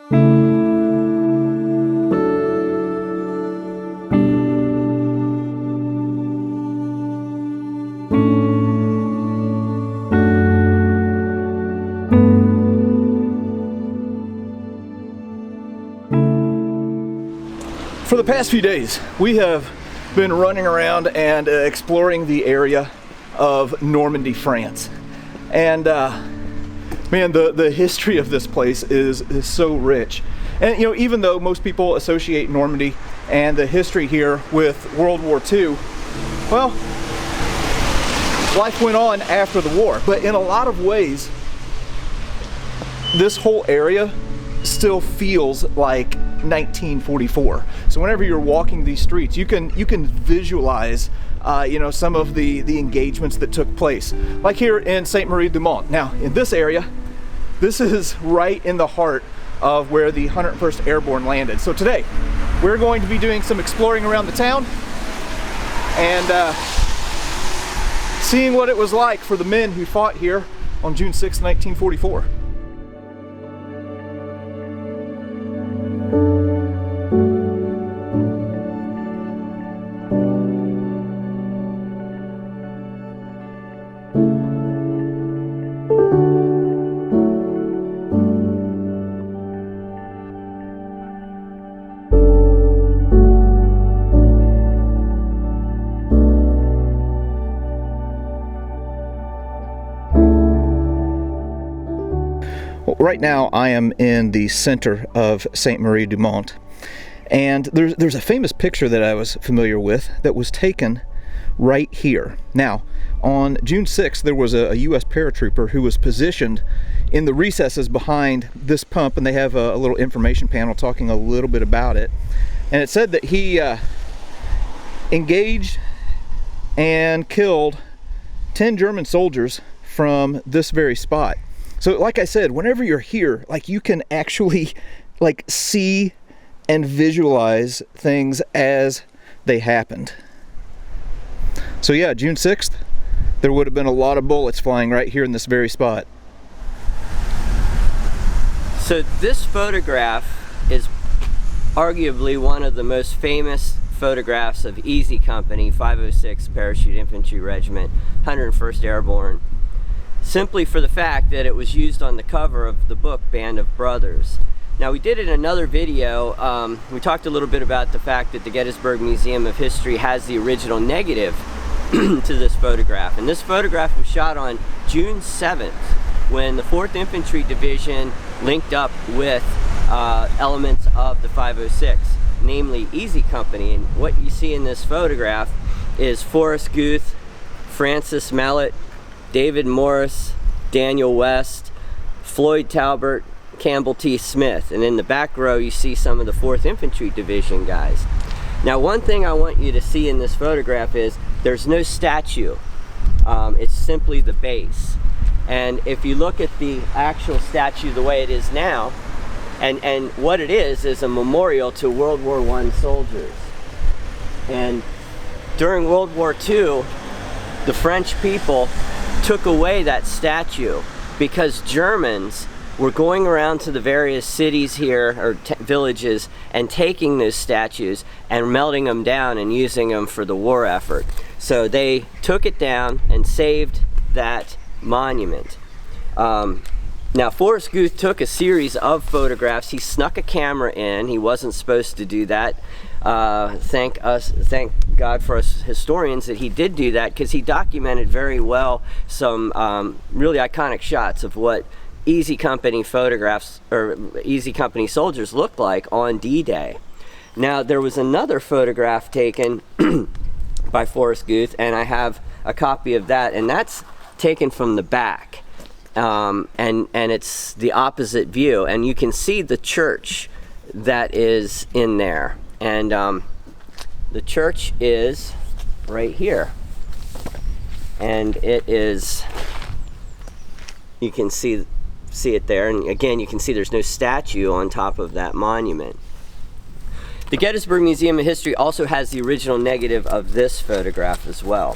For the past few days, we have been running around and exploring the area of Normandy, France. And man, the history of this place is so rich. And you know, even though most people associate Normandy and the history here with World War II, well, life went on after the war. But in a lot of ways, this whole area still feels like 1944. So whenever you're walking these streets, you can visualize you know, some of the engagements that took place, like here in Saint Marie du Mont. Now in this area, this is right in the heart of where the 101st Airborne landed. So today we're going to be doing some exploring around the town and seeing what it was like for the men who fought here on June 6, 1944. Right now I am in the center of Saint Marie du Mont, and there's a famous picture that I was familiar with that was taken right here. Now on June 6th there was a US paratrooper who was positioned in the recesses behind this pump, and they have a little information panel talking a little bit about it, and it said that he engaged and killed 10 German soldiers from this very spot. So like I said, whenever you're here, like you can actually like see and visualize things as they happened. So yeah, June 6th, there would have been a lot of bullets flying right here in this very spot. So this photograph is arguably one of the most famous photographs of Easy Company, 506 Parachute Infantry Regiment, 101st Airborne, simply for the fact that it was used on the cover of the book Band of Brothers. Now we did in another video, we talked a little bit about the fact that the Gettysburg Museum of History has the original negative to this photograph, and this photograph was shot on June 7th when the 4th Infantry Division linked up with elements of the 506, namely Easy Company. And what you see in this photograph is Forrest Guth, Francis Mallet, David Morris, Daniel West, Floyd Talbert, Campbell T. Smith, and in the back row you see some of the 4th Infantry Division guys. Now one thing I want you to see in this photograph is there's no statue. It's simply the base. And if you look at the actual statue the way it is now, and what it is a memorial to World War I soldiers. And during World War II, the French people took away that statue because Germans were going around to the various cities here, or villages, and taking those statues and melting them down and using them for the war effort. So they took it down and saved that monument. Now Forrest Guth took a series of photographs. He snuck a camera in. He wasn't supposed to do that. Thank God for us historians that he did do that, because he documented very well some really iconic shots of what Easy Company photographs, or Easy Company soldiers looked like on D-Day. Now there was another photograph taken by Forrest Guth, and I have a copy of that, and that's taken from the back, and it's the opposite view, and you can see the church that is in there. And the church is right here, and it is, you can see it there, and again you can see there's no statue on top of that monument. The Gettysburg Museum of History also has the original negative of this photograph as well.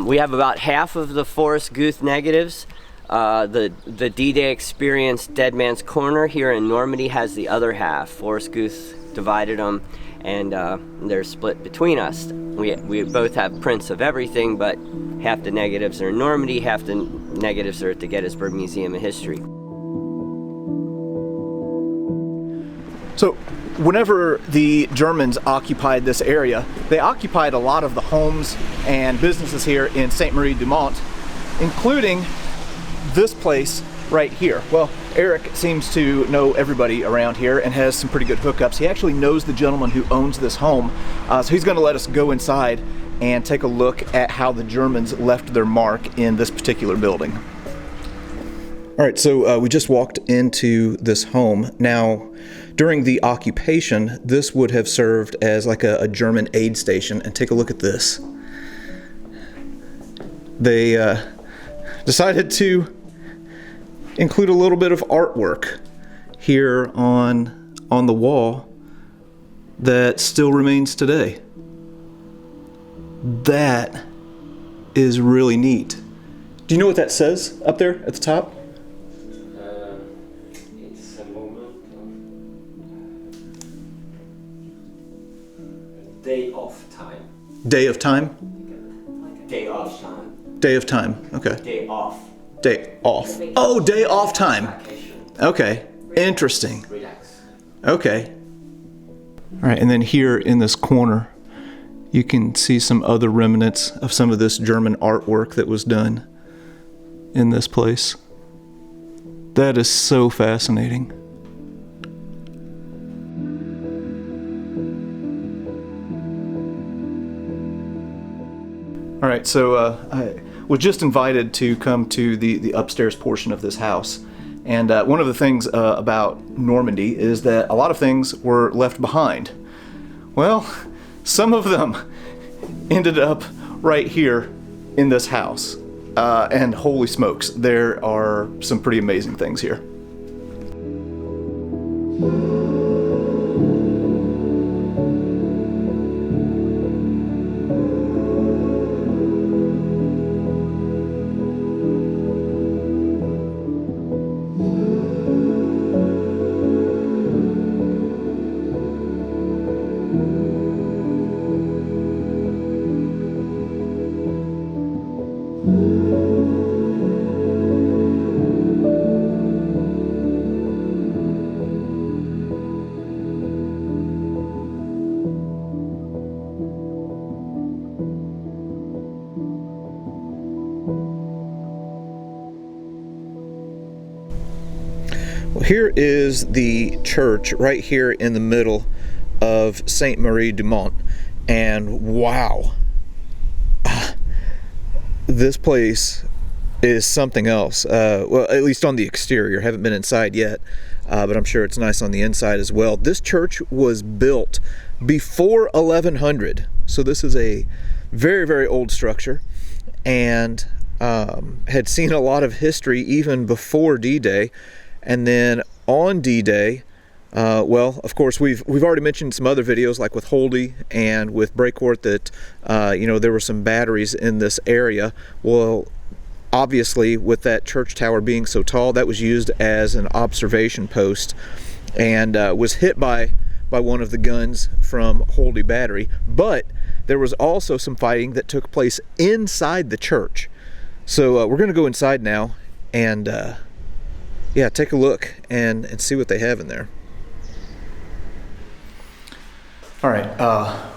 We have about half of the Forrest Guth negatives. The D-Day experience, Dead Man's Corner here in Normandy, has the other half. Forrest Goose divided them, and they're split between us. We both have prints of everything, but half the negatives are in Normandy, half the negatives are at the Gettysburg Museum of History. So whenever the Germans occupied this area, they occupied a lot of the homes and businesses here in Sainte-Marie-du-Mont, including this place right here. Well, Eric seems to know everybody around here and has some pretty good hookups. He actually knows the gentleman who owns this home, so he's going to let us go inside and take a look at how the Germans left their mark in this particular building. All right, so we just walked into this home. Now, during the occupation, this would have served as like a German aid station. And take a look at this. They decided to include a little bit of artwork here on the wall that still remains today. That is really neat. Do you know what that says up there at the top? It's a moment of day of time. Day of time? Day of time. Day of time, okay. Day off. Day off. Oh, day off time. Okay, interesting. Relax. Okay. All right, and then here in this corner, you can see some other remnants of some of this German artwork that was done in this place. That is so fascinating. All right, so I was just invited to come to the upstairs portion of this house. And one of the things about Normandy is that a lot of things were left behind. Well, some of them ended up right here in this house. And holy smokes, there are some pretty amazing things here. Well, here is the church right here in the middle of Sainte-Marie-du-Mont, and wow, this place is something else. Well, at least on the exterior. Haven't been inside yet, but I'm sure it's nice on the inside as well. This church was built before 1100, so this is a very, very old structure, and had seen a lot of history even before D-Day. And then on D-Day, well, of course, we've already mentioned some other videos, like with Holdy and with Breakcourt, that there were some batteries in this area. Well, obviously, with that church tower being so tall, that was used as an observation post, and was hit by one of the guns from Holdy Battery. But there was also some fighting that took place inside the church. So we're going to go inside now and yeah, take a look and see what they have in there. All right,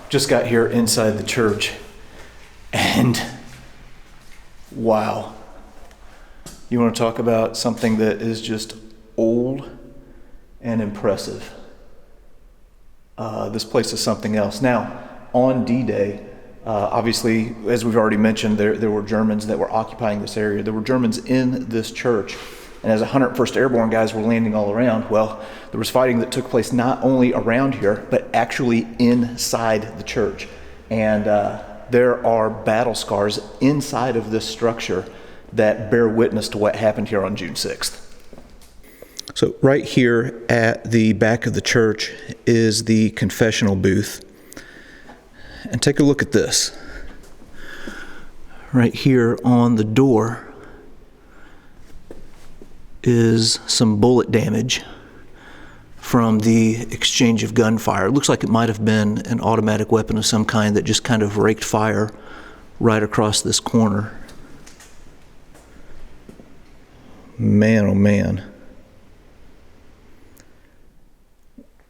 just got here inside the church, and wow. You want to talk about something that is just old and impressive. This place is something else. Now, on D-Day, obviously, as we've already mentioned, there were Germans that were occupying this area. There were Germans in this church. And as 101st Airborne guys were landing all around, well, there was fighting that took place not only around here, but actually inside the church. And there are battle scars inside of this structure that bear witness to what happened here on June 6th. So right here at the back of the church is the confessional booth. And take a look at this. Right here on the door is some bullet damage from the exchange of gunfire. It looks like it might have been an automatic weapon of some kind that just kind of raked fire right across this corner. Man, oh man.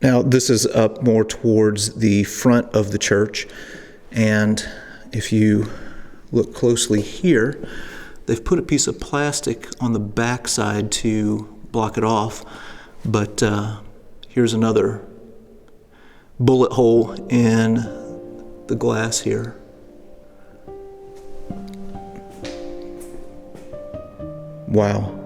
Now, this is up more towards the front of the church, and if you look closely here, they've put a piece of plastic on the backside to block it off, but here's another bullet hole in the glass here. Wow.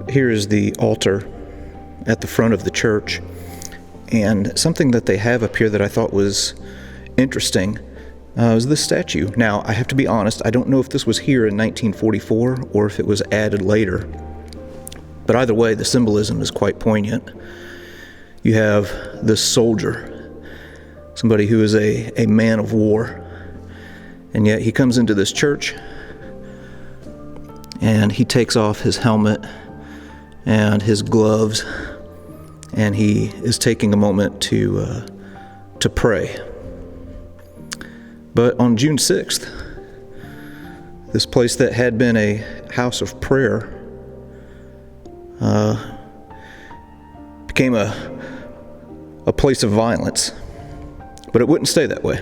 Here is the altar at the front of the church, and something that they have up here that I thought was interesting was this statue. Now, I have to be honest, I don't know if this was here in 1944 or if it was added later, but either way, the symbolism is quite poignant. You have this soldier, somebody who is a man of war, and yet he comes into this church and he takes off his helmet and his gloves, and he is taking a moment to pray. But on June 6th, this place that had been a house of prayer became a place of violence. But it wouldn't stay that way.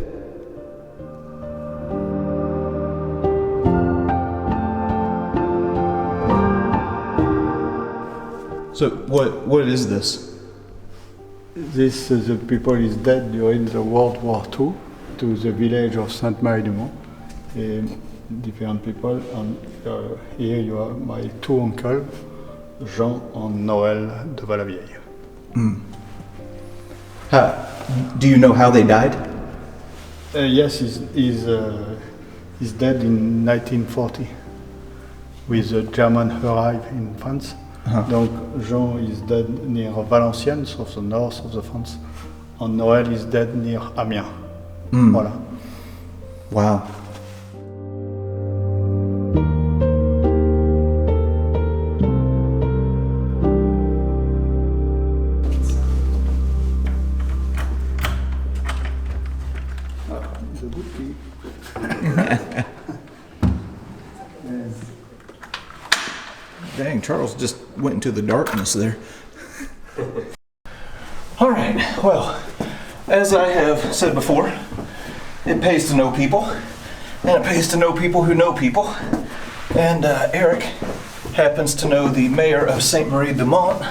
So what is this? This the people is dead during the World War II to the village of Sainte-Marie-du-Mont. Different people, and here you are my two uncles, Jean and Noël de Valavieille. Do you know how they died? Yes, he's dead in 1940 with the German arrive in France. Donc Jean is dead near Valenciennes, so the north of the France, and Noël is dead near Amiens. Voilà. Wow. The good key. Dang, Charles just went into the darkness there. All right, well, as I have said before, it pays to know people, and it pays to know people who know people. And Eric happens to know the mayor of Sainte-Marie-du-Mont,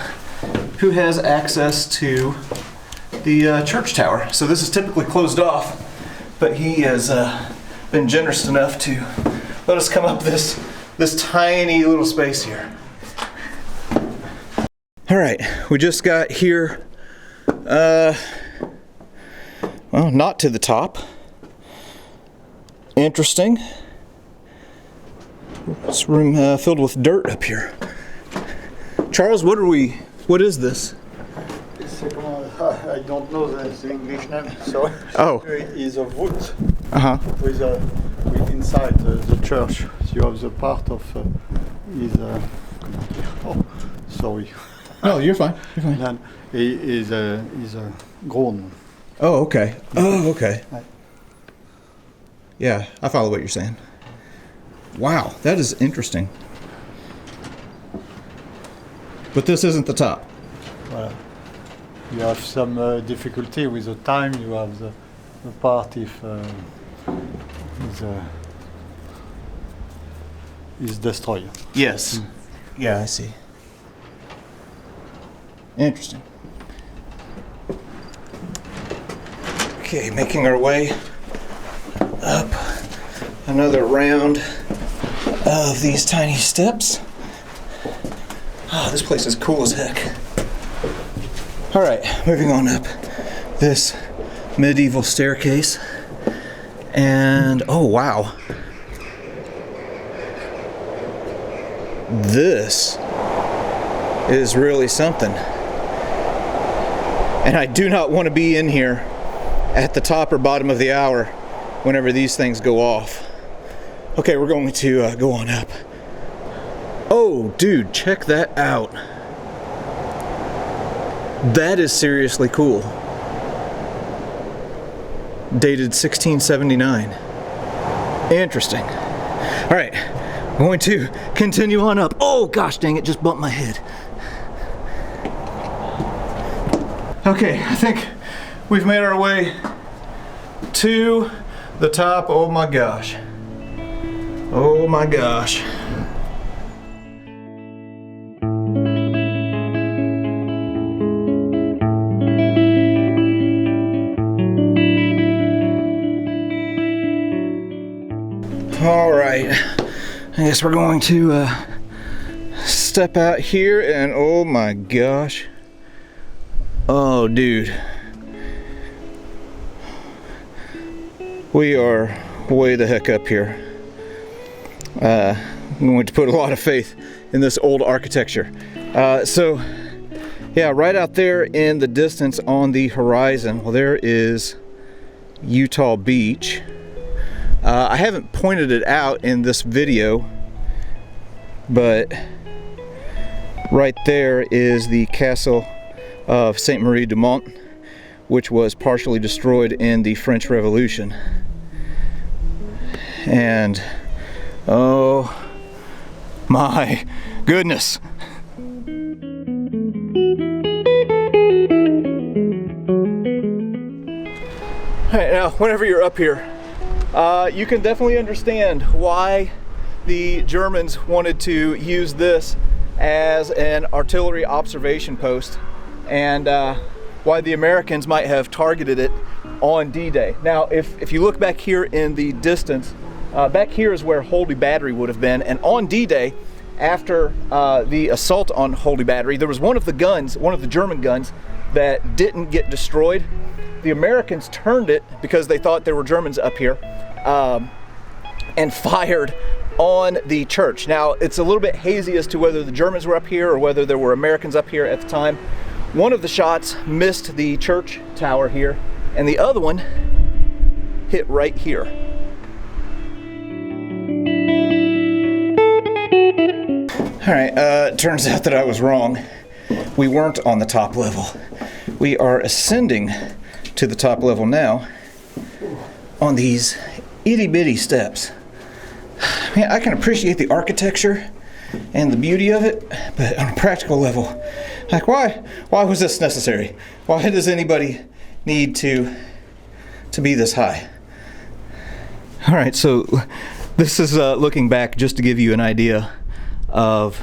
who has access to the church tower. So this is typically closed off, but he has been generous enough to let us come up this tiny little space here. All right, we just got here, well, not to the top. Interesting. This room filled with dirt up here. Charles, what is this? I don't know the English name, so it's a wood with inside the church. So you have the part of sorry. No, you're fine. You're fine. And is a grown. Oh, okay. Oh, okay. Yeah, I follow what you're saying. Wow, that is interesting. But this isn't the top. Voilà. You have some difficulty with the time. You have the part if is destroyed. Yes. Yeah, I see. Interesting. Okay, making our way up another round of these tiny steps. Oh, this place is cool as heck. All right, moving on up this medieval staircase. And, oh wow. This is really something. And I do not want to be in here at the top or bottom of the hour whenever these things go off. Okay, we're going to go on up. Oh, dude, check that out. That is seriously cool. Dated 1679. Interesting. All right, I'm going to continue on up. Oh gosh dang it, just bumped my head. Okay, I think we've made our way to the top. Oh my gosh. Oh my gosh. All right, I guess we're going to step out here, and oh my gosh. Oh dude, we are way the heck up here. I'm going to put a lot of faith in this old architecture. So yeah, right out there in the distance on the horizon, well, there is Utah Beach. I haven't pointed it out in this video, but right there is the castle of Saint Marie de Mont, which was partially destroyed in the French Revolution. And oh my goodness. Hey, now whenever you're up here, you can definitely understand why the Germans wanted to use this as an artillery observation post, and why the Americans might have targeted it on D-Day. Now, if you look back here in the distance, back here is where Holdy Battery would have been, and on D-Day, after the assault on Holdy Battery, there was one of the guns, one of the German guns, that didn't get destroyed. The Americans turned it because they thought there were Germans up here, and fired on the church. Now, it's a little bit hazy as to whether the Germans were up here or whether there were Americans up here at the time. One of the shots missed the church tower here, and the other one hit right here. All right, turns out that I was wrong. We weren't on the top level. We are ascending to the top level now on these itty-bitty steps. Man, I can appreciate the architecture and the beauty of it, but on a practical level, like why was this necessary? Why does anybody need to be this high? All right, so this is looking back just to give you an idea of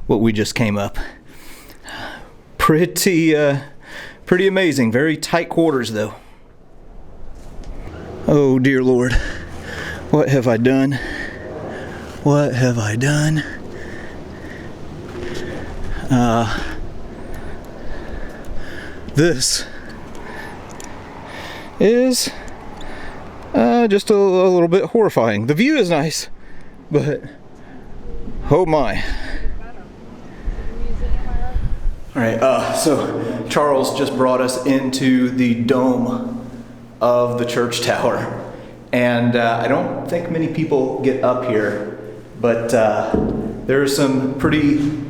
what we just came up. Pretty amazing. Very tight quarters though. Oh dear Lord, what have I done? What have I done? This is just a little bit horrifying. The view is nice, but oh my. All right, so Charles just brought us into the dome of the church tower. And I don't think many people get up here, but there are some pretty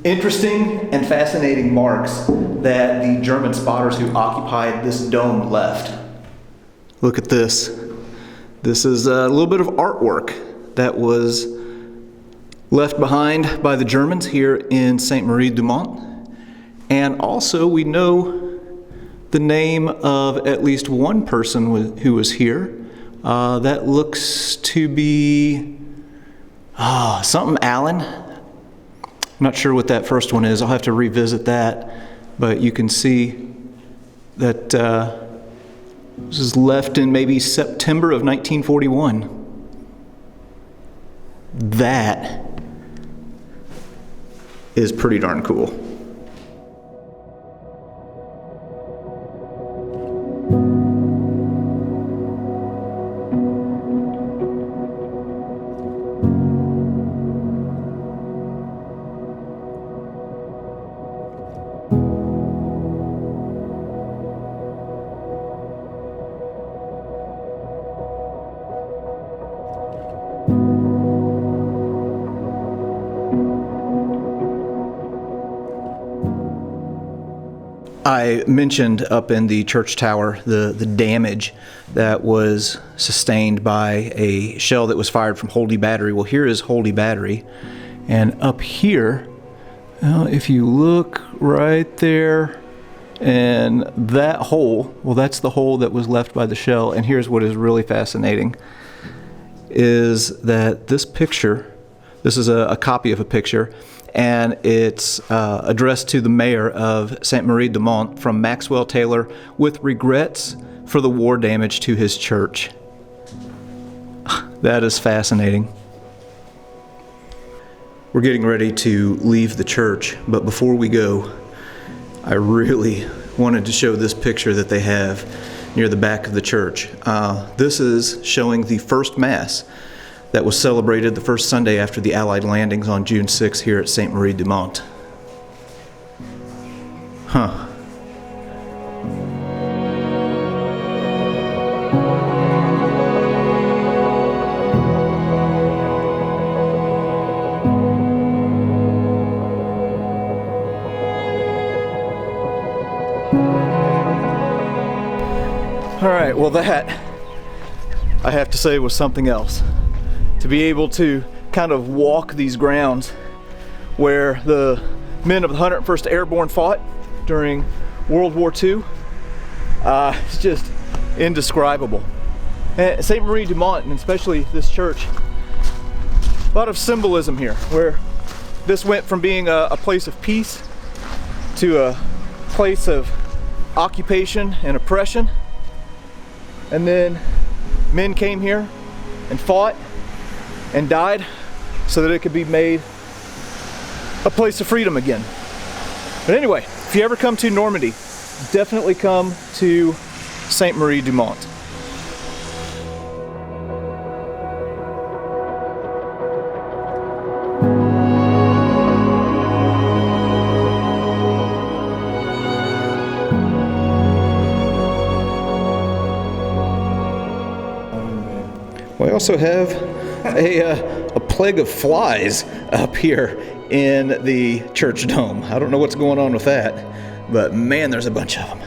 interesting and fascinating marks that the German spotters who occupied this dome left. Look at this. This is a little bit of artwork that was left behind by the Germans here in Saint Marie du Mont. And also we know the name of at least one person who was here. That looks to be something Allen. I'm not sure what that first one is. I'll have to revisit that. But you can see that this is left in maybe September of 1941. That is pretty darn cool. I mentioned up in the church tower the damage that was sustained by a shell that was fired from Holdy Battery. Well, here is Holdy Battery, and up here, if you look right there, and that hole, well, that's the hole that was left by the shell. And here's what is really fascinating, is that this picture, this is a copy of a picture, and it's addressed to the mayor of Sainte Marie de Mont from Maxwell Taylor with regrets for the war damage to his church. That is fascinating. We're getting ready to leave the church, but before we go, I really wanted to show this picture that they have near the back of the church. This is showing the first Mass that was celebrated the first Sunday after the Allied landings on June 6th here at Sainte Marie de Mont. Huh. All right, well, that, I have to say, was something else. To be able to kind of walk these grounds where the men of the 101st Airborne fought during World War II, it's just indescribable. And Sainte Marie de Mont, and especially this church, a lot of symbolism here, where this went from being a place of peace to a place of occupation and oppression. And then men came here and fought and died so that it could be made a place of freedom again. But anyway, if you ever come to Normandy, definitely come to Sainte Marie de Mont. We also have a plague of flies up here in the church dome. I don't know what's going on with that, but man, there's a bunch of them.